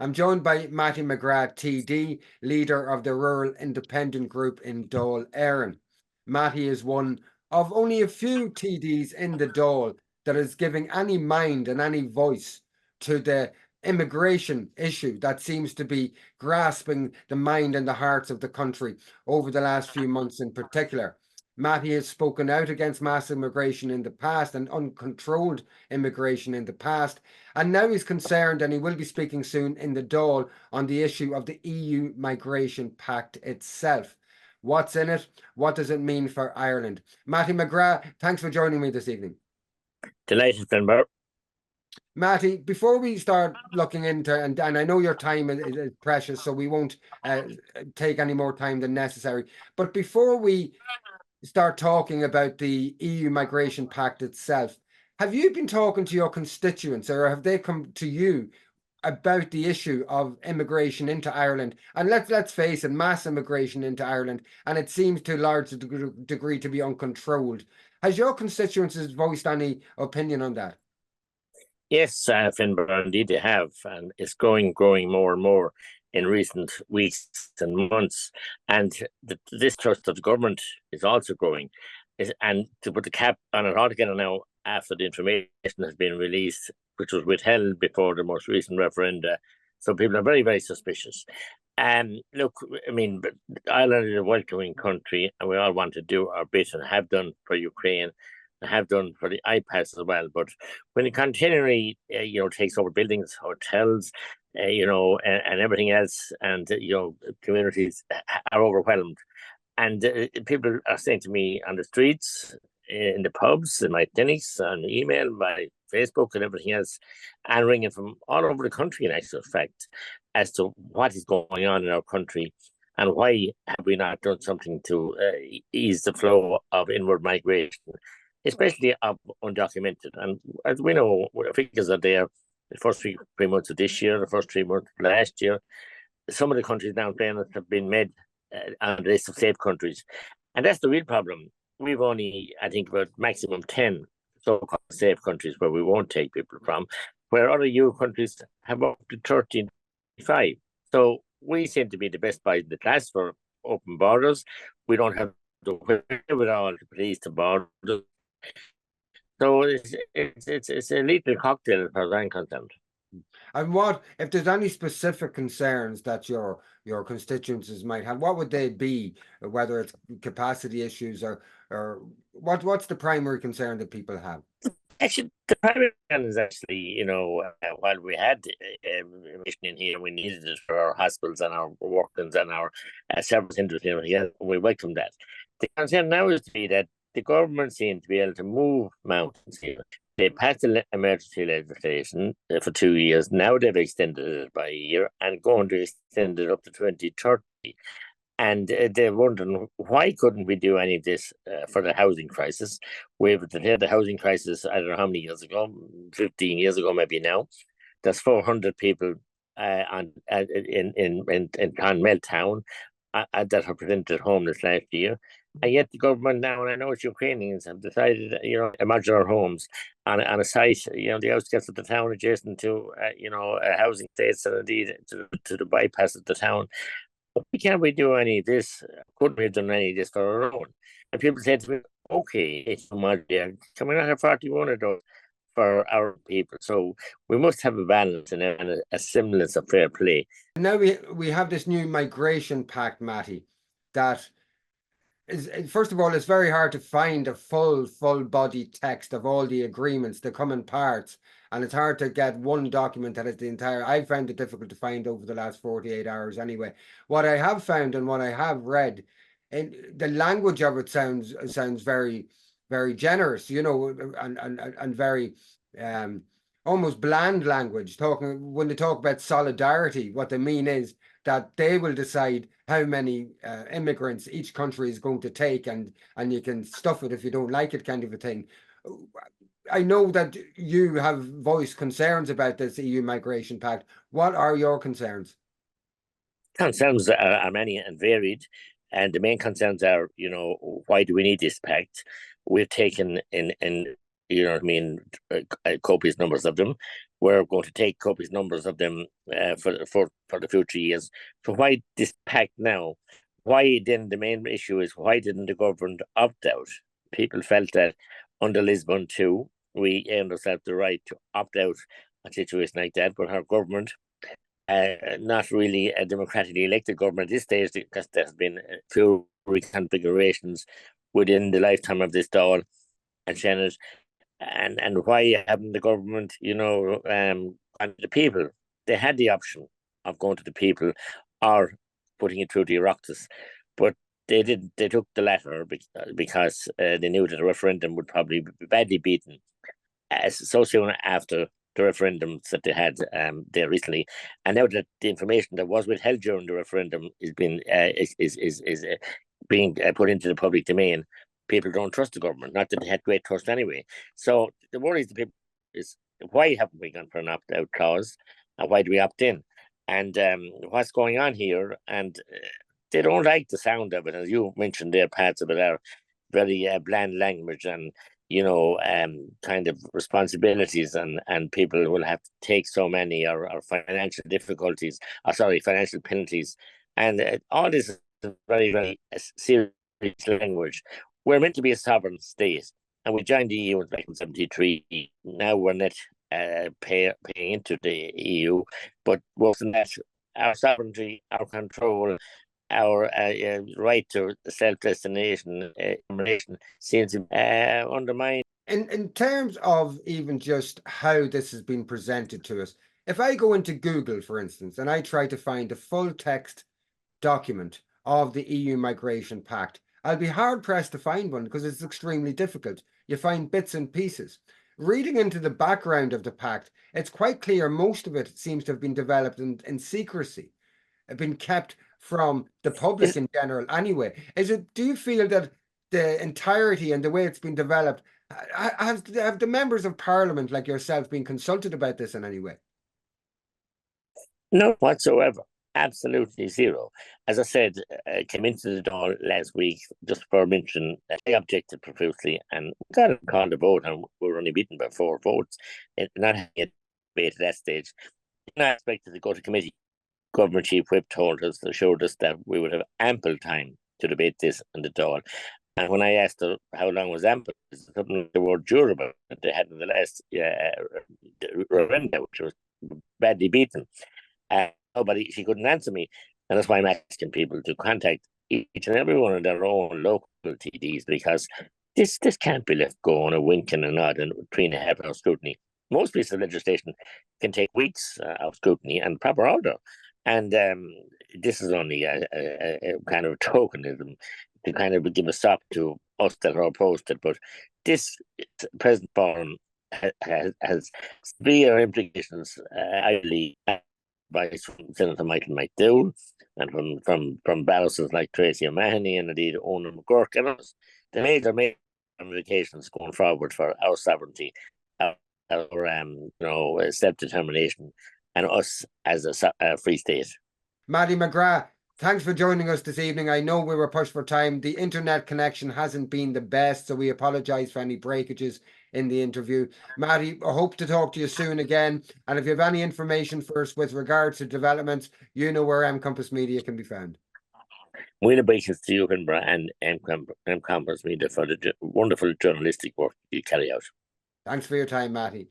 I'm joined by Mattie McGrath TD, leader of the Rural Independent Group in Dáil, Éireann. Mattie is one of only a few TDs in the Dáil that is giving any mind and any voice to the immigration issue that seems to be grasping the mind and the hearts of the country over the last few months in particular. Mattie has spoken out against mass immigration in the past and uncontrolled immigration in the past, and now he's concerned, and he will be speaking soon in the Dáil, on the issue of the EU Migration Pact itself. What's in it? What does it mean for Ireland? Mattie McGrath, thanks for joining me this evening. Delighted, Finbar. Mattie, before we start looking into, and I know your time is precious, so we won't take any more time than necessary, but before we start talking about the EU Migration Pact itself, have you been talking to your constituents, or have they come to you about the issue of immigration into Ireland? And let's face it, mass immigration into Ireland, and it seems to a large degree to be uncontrolled. Has your constituents voiced any opinion on that? Yes, Finbar, indeed they have, and it's growing more and more in recent weeks and months. And the distrust of the government is also growing. And to put the cap on it altogether now, after the information has been released, which was withheld before the most recent referenda, so people are very, very suspicious. Look, I mean, Ireland is a welcoming country, and we all want to do our bit and have done for Ukraine, and have done for the iPads as well. But when it continually, takes over buildings, hotels, and everything else, and communities are overwhelmed, and people are saying to me on the streets, in the pubs, in my clinics, on email, by Facebook, and everything else, and ringing from all over the country, in actual fact, as to what is going on in our country and why have we not done something to ease the flow of inward migration, especially of undocumented. And as we know, figures are there, the first 3 months of this year, the first 3 months of last year, some of the countries now have been made on the list of safe countries. And that's the real problem. We've only, I think, about maximum 10 so-called safe countries where we won't take people from, where other EU countries have up to 35. So we seem to be the best by the class for open borders. We don't have to with all the police to borders. So it's a lethal cocktail as far as I'm concerned. And what, if there's any specific concerns that your constituencies might have, what would they be? Whether it's capacity issues or what's the primary concern that people have? Actually, the primary concern is actually, while we had immigration in here, we needed it for our hospitals and our workers and our service industry. We welcome that. The concern now is to be that the government seems to be able to move mountains here. They passed the emergency legislation for 2 years. Now they've extended it by a year and going to extend it up to 2030. And they're wondering, why couldn't we do any of this for the housing crisis? We've had the housing crisis, I don't know how many years ago, 15 years ago maybe now. There's 400 people in Meltown that have presented homeless last year. And yet the government now, and I know it's Ukrainians, have decided, modular homes on a site, the outskirts of the town, adjacent to, housing estates, and indeed to the bypass of the town. Why can't we do any of this? Couldn't we have done any of this for our own? And people say to me, okay, it's modular. Can we not have 41 of those for our people? So we must have a balance and a semblance of fair play. Now we have this new Migration Pact, Mattie, that is, first of all, it's very hard to find a full body text of all the agreements, the common parts, and it's hard to get one document that is the entire. I found it difficult to find over the last 48 hours anyway. What I have found and what I have read, and the language of it sounds very, very generous, and very almost bland language. When they talk about solidarity, what they mean is that they will decide how many immigrants each country is going to take, and you can stuff it if you don't like it, kind of a thing. I know that you have voiced concerns about this EU Migration Pact. What are your concerns? Concerns are many and varied, and the main concerns are, why do we need this pact? We've taken in you know what I mean, copious numbers of them. We're going to take copious numbers of them for the future years. So why this pact now? Why then the main issue is why didn't the government opt out? People felt that under Lisbon too, we earned ourselves the right to opt out a situation like that, but our government, not really a democratically elected government at this stage, because there has been a few reconfigurations within the lifetime of this Dáil and Senate, and why haven't the government, gone to the people? They had the option of going to the people or putting it through the Oireachtas, but they didn't. They took the latter because they knew that a referendum would probably be badly beaten, so soon after the referendums that they had there recently, and now that the information that was withheld during the referendum is being put into the public domain, people don't trust the government. Not that they had great trust anyway. So the worry of the people is, why haven't we gone for an opt-out clause? And why do we opt in? And what's going on here? And they don't like the sound of it. As you mentioned there, parts of it are very bland language and, kind of responsibilities, and people will have to take so many or financial difficulties, financial penalties. And all this is very, very serious language. We're meant to be a sovereign state, and we joined the EU in 1973. Now we're not paying into the EU, but worse than that, our sovereignty, our control, our right to self-determination seems to be undermined. In terms of even just how this has been presented to us, if I go into Google, for instance, and I try to find a full text document of the EU Migration Pact, I'll be hard-pressed to find one because it's extremely difficult. You find bits and pieces. Reading into the background of the pact, it's quite clear most of it seems to have been developed in secrecy, been kept from the public in general anyway. Do you feel that the entirety and the way it's been developed, have the members of parliament like yourself been consulted about this in any way? No, whatsoever. Absolutely zero. As I said, came into the Dáil last week just for mention. I objected profusely and got a call to vote, and we were only beaten by 4 votes. Not having a debate at that stage. Not expected to go to committee. Government Chief Whip assured us that we would have ample time to debate this in the Dáil. And when I asked her how long was ample, something like the word durable that they had in the last referendum, which was badly beaten. Nobody, she couldn't answer me. And that's why I'm asking people to contact each and every one of their own local TDs, because this can't be left going a wink and a nod and 3.5 hour scrutiny. Most pieces of legislation can take weeks of scrutiny and proper order. And this is only a kind of tokenism to kind of give a stop to us that are opposed to it. But this present forum has severe implications, I believe, by Senator Michael McDowell and from barristers like Tracy O'Mahony and indeed Owen McGurk and others. The major ramifications going forward for our sovereignty, our self-determination, and us as a free state. Mattie McGrath, thanks for joining us this evening. I know we were pushed for time. The internet connection hasn't been the best, so we apologise for any breakages in the interview. Mattie, I hope to talk to you soon again. And if you have any information for us with regards to developments, you know where M Compass Media can be found. We're obeisance to you, Finbar, and M Compass Media for the wonderful journalistic work you carry out. Thanks for your time, Mattie.